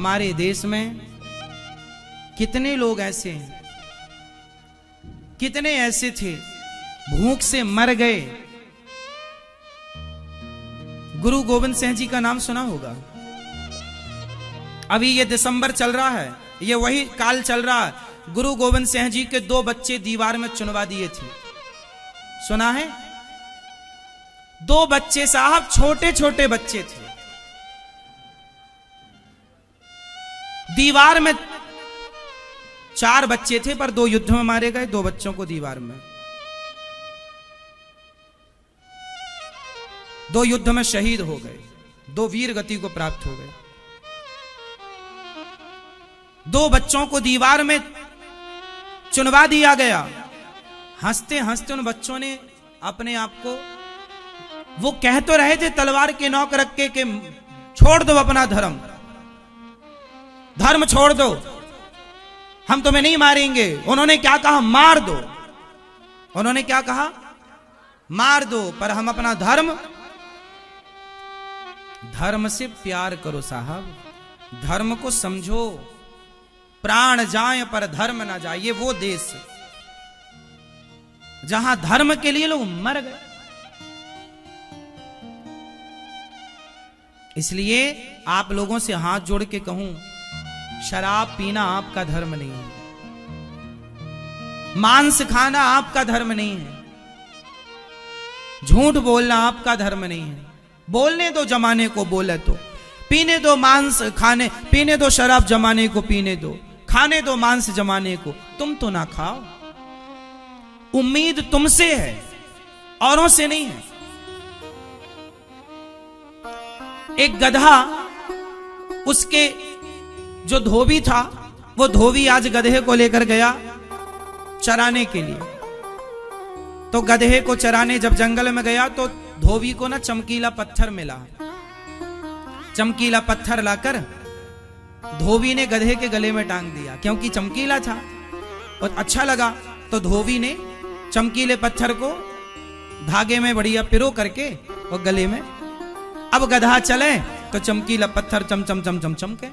हमारे देश में कितने लोग ऐसे हैं, कितने ऐसे थे भूख से मर गए। गुरु गोविंद सिंह जी का नाम सुना होगा। अभी ये दिसंबर चल रहा है, ये वही काल चल रहा है। गुरु गोविंद सिंह जी के 2 बच्चे दीवार में चुनवा दिए थे, सुना है? 2 बच्चे साहब, छोटे छोटे बच्चे थे, दीवार में 4 बच्चे थे पर 2 युद्ध में मारे गए, 2 बच्चों को दीवार में, 2 युद्ध में शहीद हो गए, 2 वीर गति को प्राप्त हो गए। 2 बच्चों को दीवार में चुनवा दिया गया। हंसते हंसते उन बच्चों ने अपने आप को, वो कह तो रहे थे तलवार के नौक रख के कि छोड़ दो अपना धर्म, धर्म छोड़ दो, हम तुम्हें नहीं मारेंगे। उन्होंने क्या कहा? मार दो। उन्होंने क्या कहा? मार दो, पर हम अपना धर्म, धर्म से प्यार करो साहब, धर्म को समझो। प्राण जाए पर धर्म ना जाए, ये वो देश जहां धर्म के लिए लोग मर गए। इसलिए आप लोगों से हाथ जोड़ के कहूं, शराब पीना आपका धर्म नहीं है, मांस खाना आपका धर्म नहीं है, झूठ बोलना आपका धर्म नहीं है। बोलने दो जमाने को बोले तो, पीने दो मांस खाने, पीने दो शराब जमाने को पीने दो, खाने दो मांस जमाने को, तुम तो ना खाओ। उम्मीद तुमसे है, औरों से नहीं है। एक गधा, उसके जो धोबी था, वो धोबी आज गधे को लेकर गया चराने के लिए। तो गधे को चराने जब जंगल में गया तो धोबी को ना चमकीला पत्थर मिला। चमकीला पत्थर लाकर धोबी ने गधे के गले में टांग दिया, क्योंकि चमकीला था और अच्छा लगा। तो धोबी ने चमकीले पत्थर को धागे में बढ़िया पिरो करके और गले में, अब गधा चले तो चमकीला पत्थर चम चम चम चम चमके,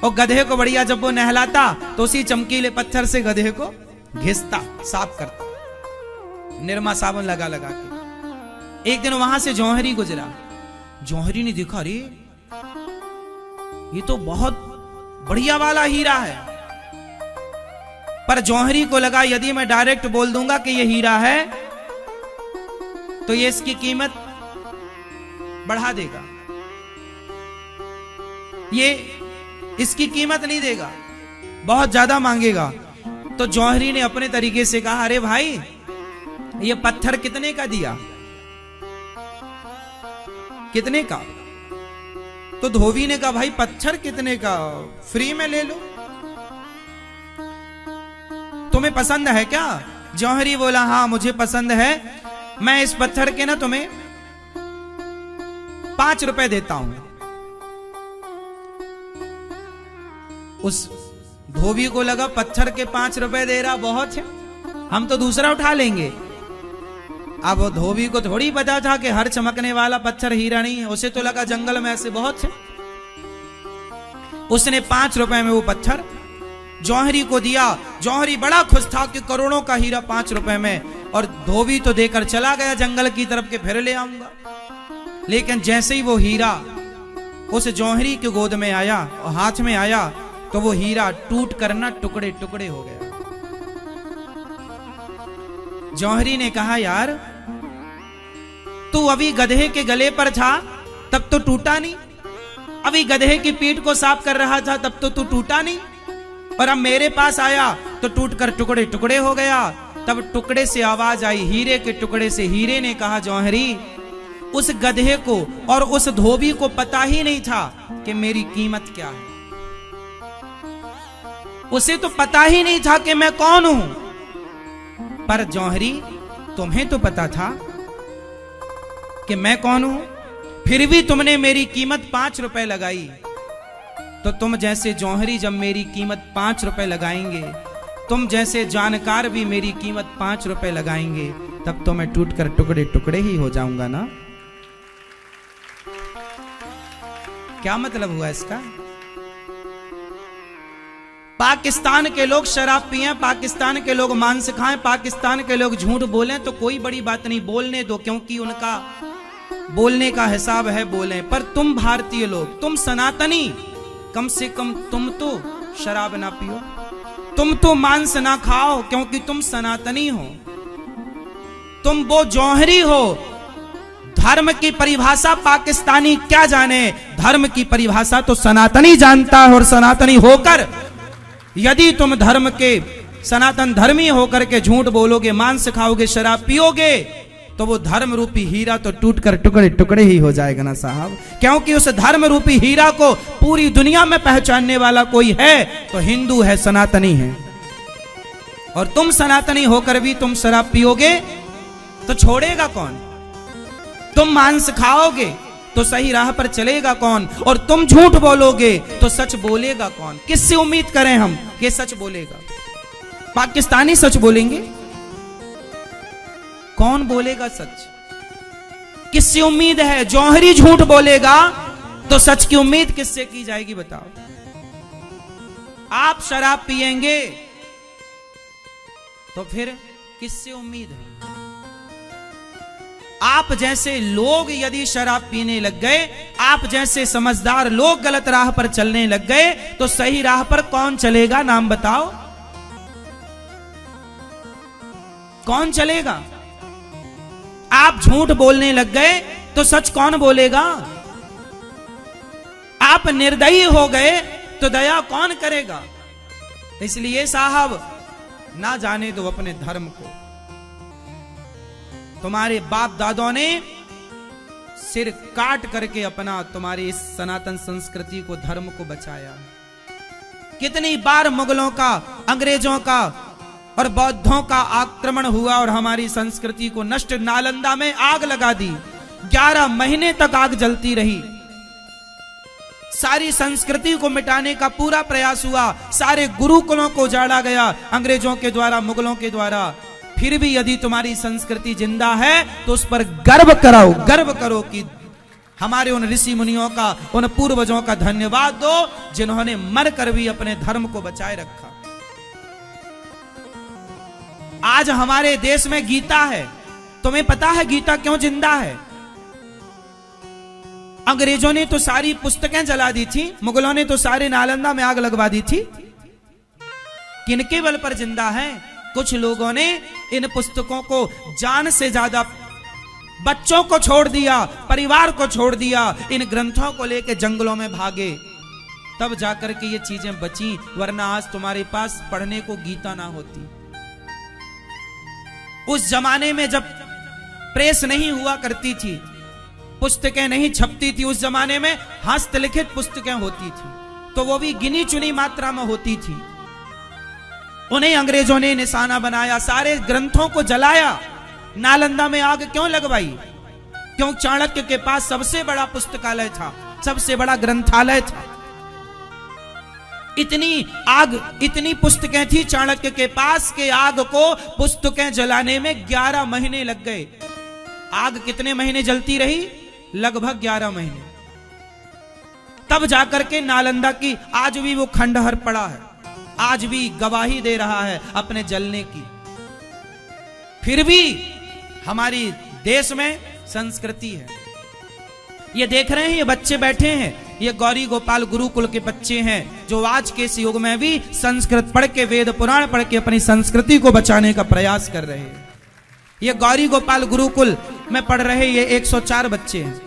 और गधे को बढ़िया जब वो नहलाता तो उसी चमकीले पत्थर से गधे को घिसता, साफ करता, निरमा साबुन लगा लगा के। एक दिन वहां से जौहरी गुजरा। जौहरी ने देखा, अरे ये तो बहुत बढ़िया वाला हीरा है। पर जौहरी को लगा यदि मैं डायरेक्ट बोल दूंगा कि ये हीरा है तो ये इसकी कीमत बढ़ा देगा, ये इसकी कीमत नहीं देगा, बहुत ज्यादा मांगेगा। तो जौहरी ने अपने तरीके से कहा, अरे भाई ये पत्थर कितने का दिया? कितने का? तो धोबी ने कहा, भाई पत्थर कितने का, फ्री में ले लो, तुम्हें पसंद है क्या? जौहरी बोला, हाँ मुझे पसंद है, मैं इस पत्थर के ना तुम्हें 5 रुपए देता हूं। उस धोबी को लगा पत्थर के 5 रुपए दे रहा बहुत है, हम तो दूसरा उठा लेंगे। अब वो धोबी को थोड़ी पता था कि हर चमकने वाला पत्थर हीरा नहीं है, उसे तो लगा जंगल में ऐसे बहुत है। उसने 5 रुपए में वो पत्थर जौहरी को दिया। जौहरी बड़ा खुश था कि करोड़ों का हीरा 5 रुपए में, और धोबी तो देकर चला गया जंगल की तरफ के फिर ले आऊंगा। लेकिन जैसे ही वो हीरा उस जौहरी की गोद में आया और हाथ में आया तो वो हीरा टूट कर ना टुकड़े टुकड़े हो गया। जौहरी ने कहा, यार तू अभी गधे के गले पर था तब तो टूटा नहीं, अभी गधे की पीठ को साफ कर रहा था तब तो तू टूटा नहीं, और अब मेरे पास आया तो टूटकर टुकड़े टुकड़े हो गया। तब टुकड़े से आवाज आई, हीरे के टुकड़े से। हीरे ने कहा, जौहरी उस गधे को और उस धोबी को पता ही नहीं था कि मेरी कीमत क्या है, उसे तो पता ही नहीं था कि मैं कौन हूं। पर जौहरी तुम्हें तो पता था कि मैं कौन हूं, फिर भी तुमने मेरी कीमत 5 रुपए लगाई। तो तुम जैसे जौहरी जब मेरी कीमत 5 रुपए लगाएंगे, तुम जैसे जानकार भी मेरी कीमत 5 रुपए लगाएंगे, तब तो मैं टूटकर टुकड़े टुकड़े ही हो जाऊंगा ना। क्या मतलब हुआ इसका? पाकिस्तान के लोग शराब पिए, पाकिस्तान के लोग मांस खाएं, पाकिस्तान के लोग झूठ बोलें तो कोई बड़ी बात नहीं, बोलने दो, क्योंकि उनका बोलने का हिसाब है, बोलें। पर तुम भारतीय लोग, तुम सनातनी, कम से कम तुम तो शराब ना पियो, तुम तो मांस ना खाओ, क्योंकि तुम सनातनी हो, तुम वो जौहरी हो। धर्म की परिभाषा पाकिस्तानी क्या जाने, धर्म की परिभाषा तो सनातनी जानता है। और सनातनी होकर यदि तुम धर्म के सनातन धर्मी होकर के झूठ बोलोगे, मांस खाओगे, शराब पियोगे, तो वो धर्म रूपी हीरा तो टूट कर टुकड़े टुकड़े ही हो जाएगा ना साहब। क्योंकि उस धर्म रूपी हीरा को पूरी दुनिया में पहचानने वाला कोई है तो हिंदू है, सनातनी है। और तुम सनातनी होकर भी तुम शराब पियोगे तो छोड़ेगा कौन? तुम मांस खाओगे तो सही राह पर चलेगा कौन? और तुम झूठ बोलोगे तो सच बोलेगा कौन? किससे उम्मीद करें हम कि सच बोलेगा? पाकिस्तानी सच बोलेंगे? कौन बोलेगा सच? किससे उम्मीद है? जौहरी झूठ बोलेगा तो सच की उम्मीद किससे की जाएगी बताओ? आप शराब पिएंगे तो फिर किससे उम्मीद है? आप जैसे लोग यदि शराब पीने लग गए, आप जैसे समझदार लोग गलत राह पर चलने लग गए, तो सही राह पर कौन चलेगा? नाम बताओ, कौन चलेगा? आप झूठ बोलने लग गए तो सच कौन बोलेगा? आप निर्दयी हो गए तो दया कौन करेगा? इसलिए साहब, ना जाने दो अपने धर्म को। तुम्हारे बाप दादों ने सिर काट करके अपना तुम्हारी इस सनातन संस्कृति को, धर्म को बचाया। कितनी बार मुगलों का, अंग्रेजों का और बौद्धों का आक्रमण हुआ और हमारी संस्कृति को नष्ट। नालंदा में आग लगा दी, 11 महीने तक आग जलती रही। सारी संस्कृति को मिटाने का पूरा प्रयास हुआ, सारे गुरुकुलों को उजाड़ा गया अंग्रेजों के द्वारा, मुगलों के द्वारा। फिर भी यदि तुम्हारी संस्कृति जिंदा है तो उस पर गर्व कराओ, गर्व करो कि हमारे उन ऋषि मुनियों का, उन पूर्वजों का धन्यवाद दो जिन्होंने मरकर भी अपने धर्म को बचाए रखा। आज हमारे देश में गीता है। तुम्हें पता है गीता क्यों जिंदा है? अंग्रेजों ने तो सारी पुस्तकें जला दी थी, मुगलों ने तो सारे नालंदा में आग लगवा दी थी। किनके बल पर जिंदा है? कुछ लोगों ने इन पुस्तकों को जान से ज्यादा बच्चों को छोड़ दिया, परिवार को छोड़ दिया, इन ग्रंथों को लेकर जंगलों में भागे, तब जाकर के ये चीजें बची। वरना आज तुम्हारे पास पढ़ने को गीता ना होती। उस जमाने में जब प्रेस नहीं हुआ करती थी, पुस्तकें नहीं छपती थी, उस जमाने में हस्तलिखित पुस्तकें होती थी, तो वो भी गिनी चुनी मात्रा में होती थी। उन्हें अंग्रेजों ने निशाना बनाया, सारे ग्रंथों को जलाया। नालंदा में आग क्यों लगवाई? क्यों? चाणक्य के पास सबसे बड़ा पुस्तकालय था, सबसे बड़ा ग्रंथालय था। इतनी आग, इतनी पुस्तकें थी चाणक्य के पास के आग को पुस्तकें जलाने में 11 महीने लग गए। आग कितने महीने जलती रही? लगभग 11 महीने। तब जाकर के नालंदा की आज भी वो खंडहर पड़ा है, आज भी गवाही दे रहा है अपने जलने की। फिर भी हमारी देश में संस्कृति है। ये देख रहे हैं, ये बच्चे बैठे हैं, ये गौरी गोपाल गुरुकुल के बच्चे हैं जो आज के इस युग में भी संस्कृत पढ़ के, वेद पुराण पढ़ के अपनी संस्कृति को बचाने का प्रयास कर रहे हैं। ये गौरी गोपाल गुरुकुल में पढ़ रहे ये 104 बच्चे हैं।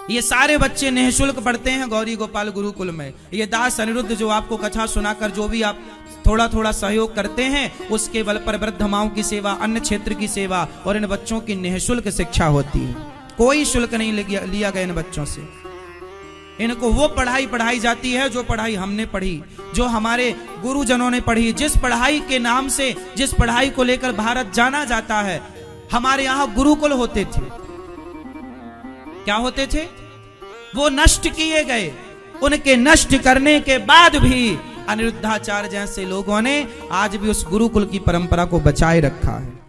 ये सारे बच्चे निःशुल्क पढ़ते हैं गौरी गोपाल गुरुकुल में। ये दास अनिरुद्ध जो आपको कथा सुनाकर जो भी आप थोड़ा थोड़ा सहयोग करते हैं, उसके बल पर वृद्ध माओं की सेवा, अन्य क्षेत्र की सेवा और इन बच्चों की निःशुल्क शिक्षा होती है। कोई शुल्क नहीं लिया गया इन बच्चों से। इनको वो पढ़ाई पढ़ाई जाती है जो पढ़ाई हमने पढ़ी, जो हमारे गुरुजनों ने पढ़ी, जिस पढ़ाई के नाम से, जिस पढ़ाई को लेकर भारत जाना जाता है। हमारे यहाँ गुरुकुल होते थे, क्या होते थे? वो नष्ट किए गए। उनके नष्ट करने के बाद भी अनिरुद्धाचार्य जैसे लोगों ने आज भी उस गुरुकुल की परंपरा को बचाए रखा है।